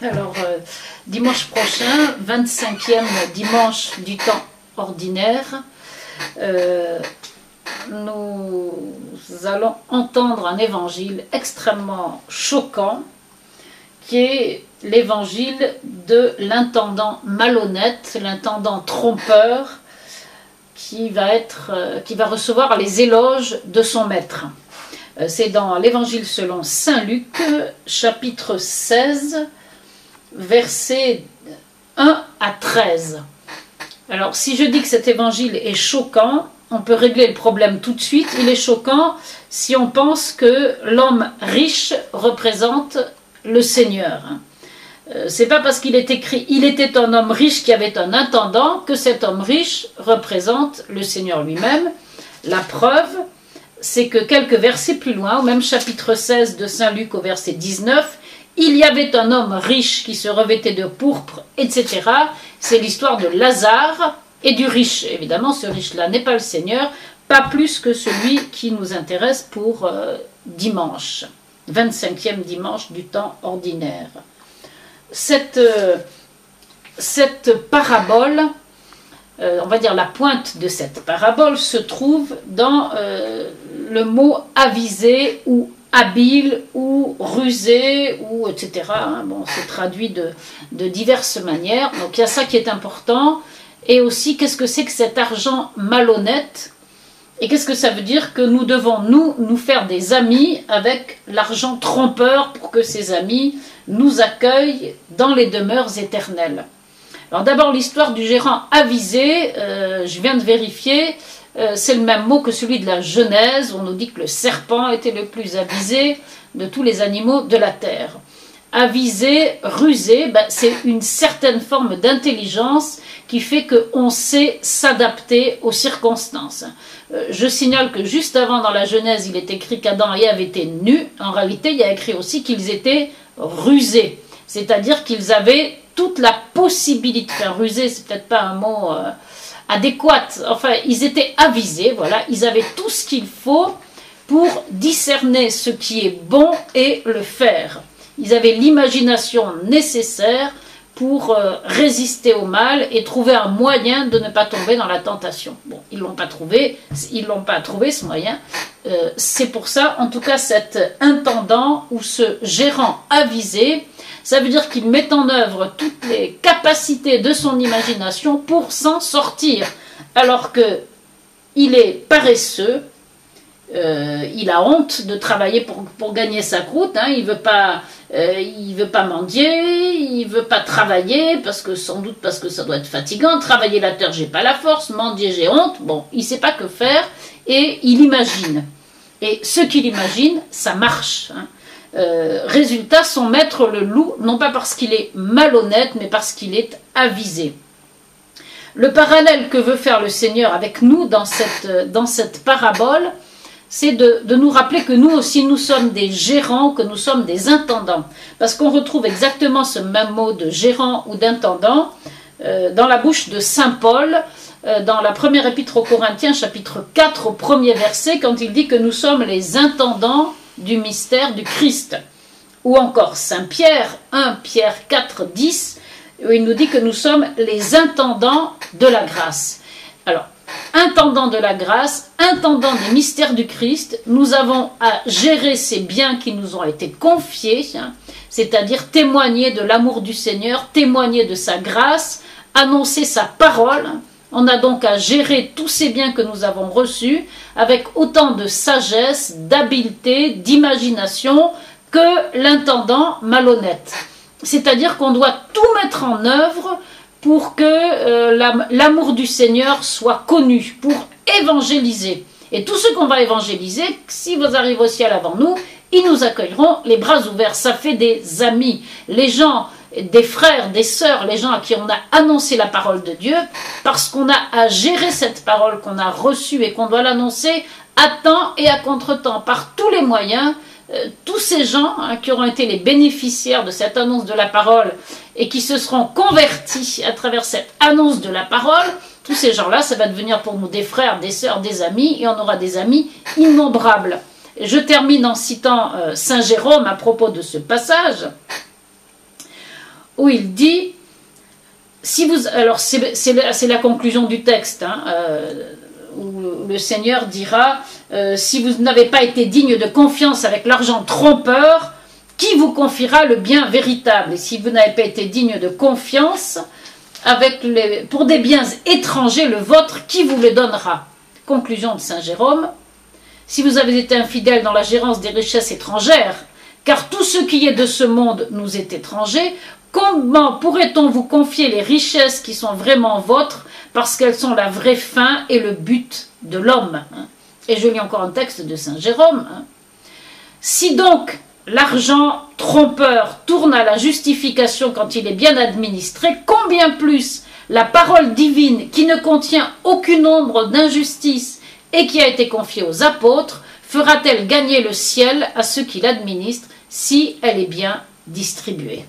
Alors, dimanche prochain, 25e dimanche du temps ordinaire, nous allons entendre un évangile extrêmement choquant qui est l'évangile de l'intendant malhonnête, l'intendant trompeur qui va recevoir les éloges de son maître. C'est dans l'évangile selon saint Luc, chapitre 16, versets 1 à 13. Alors, si je dis que cet évangile est choquant, on peut régler le problème tout de suite. Il est choquant si on pense que l'homme riche représente le Seigneur. C'est pas parce qu'il est écrit « Il était un homme riche qui avait un intendant » que cet homme riche représente le Seigneur lui-même. La preuve, c'est que quelques versets plus loin, au même chapitre 16 de saint Luc au verset 19, il y avait un homme riche qui se revêtait de pourpre, etc. C'est l'histoire de Lazare et du riche. Évidemment, ce riche-là n'est pas le Seigneur, pas plus que celui qui nous intéresse pour dimanche, 25e dimanche du temps ordinaire. Cette parabole, on va dire la pointe de cette parabole, se trouve dans le mot aviser ou habile ou rusé ou etc. Bon, c'est traduit de diverses manières. Donc il y a ça qui est important. Et aussi, qu'est-ce que c'est que cet argent malhonnête? Et qu'est-ce que ça veut dire que nous devons, nous faire des amis avec l'argent trompeur pour que ces amis nous accueillent dans les demeures éternelles? Alors d'abord, l'histoire du gérant avisé, je viens de vérifier, c'est le même mot que celui de la Genèse. On nous dit que le serpent était le plus avisé de tous les animaux de la terre. Avisé, rusé, c'est une certaine forme d'intelligence qui fait qu'on sait s'adapter aux circonstances. Je signale que juste avant dans la Genèse, il est écrit qu'Adam et Ève étaient nus. En réalité, il y a écrit aussi qu'ils étaient rusés, c'est-à-dire qu'ils avaient toute la possibilité, enfin rusé, c'est peut-être pas un mot adéquat, enfin ils étaient avisés, voilà, ils avaient tout ce qu'il faut pour discerner ce qui est bon et le faire. Ils avaient l'imagination nécessaire pour résister au mal et trouver un moyen de ne pas tomber dans la tentation. Bon, ils l'ont pas trouvé ce moyen. C'est pour ça, en tout cas, cet intendant ou ce gérant avisé, ça veut dire qu'il met en œuvre toutes les capacités de son imagination pour s'en sortir, alors que il est paresseux. Il a honte de travailler pour gagner sa croûte, il veut pas mendier, il veut pas travailler sans doute parce que ça doit être fatigant. Travailler la terre, j'ai pas la force, mendier, j'ai honte. Bon, il sait pas que faire et il imagine. Et ce qu'il imagine, ça marche. Résultat, son maître le loue, non pas parce qu'il est malhonnête, mais parce qu'il est avisé. Le parallèle que veut faire le Seigneur avec nous dans cette parabole, c'est de nous rappeler que nous aussi, nous sommes des gérants, que nous sommes des intendants. Parce qu'on retrouve exactement ce même mot de gérant ou d'intendant dans la bouche de saint Paul, dans la première épître aux Corinthiens, chapitre 4, au premier verset, quand il dit que nous sommes les intendants du mystère du Christ. Ou encore saint Pierre, 1 Pierre 4, 10, où il nous dit que nous sommes les intendants de la grâce. Alors, intendant de la grâce, intendant des mystères du Christ, nous avons à gérer ces biens qui nous ont été confiés, c'est-à-dire témoigner de l'amour du Seigneur, témoigner de sa grâce, annoncer sa parole. On a donc à gérer tous ces biens que nous avons reçus avec autant de sagesse, d'habileté, d'imagination que l'intendant malhonnête. C'est-à-dire qu'on doit tout mettre en œuvre pour que l'amour du Seigneur soit connu, pour évangéliser. Et tous ceux qu'on va évangéliser, si vous arrivez au ciel avant nous, ils nous accueilleront les bras ouverts. Ça fait des amis, les gens, des frères, des sœurs, les gens à qui on a annoncé la parole de Dieu, parce qu'on a à gérer cette parole qu'on a reçue et qu'on doit l'annoncer à temps et à contre-temps, par tous les moyens. Tous ces gens qui auront été les bénéficiaires de cette annonce de la parole et qui se seront convertis à travers cette annonce de la parole, tous ces gens-là, ça va devenir pour nous des frères, des sœurs, des amis, et on aura des amis innombrables. Je termine en citant Saint Jérôme à propos de ce passage. où il dit, si vous, alors c'est la conclusion du texte, hein, où le Seigneur dira, si vous n'avez pas été digne de confiance avec l'argent trompeur, qui vous confiera le bien véritable? Et si vous n'avez pas été digne de confiance pour des biens étrangers, le vôtre, qui vous le donnera? Conclusion de Saint Jérôme, si vous avez été infidèle dans la gérance des richesses étrangères, car tout ce qui est de ce monde nous est étranger, comment pourrait-on vous confier les richesses qui sont vraiment vôtres, parce qu'elles sont la vraie fin et le but de l'homme? Et je lis encore un texte de Saint Jérôme. Si donc l'argent trompeur tourne à la justification quand il est bien administré, combien plus la parole divine qui ne contient aucune ombre d'injustice et qui a été confiée aux apôtres fera-t-elle gagner le ciel à ceux qui l'administrent si elle est bien distribuée?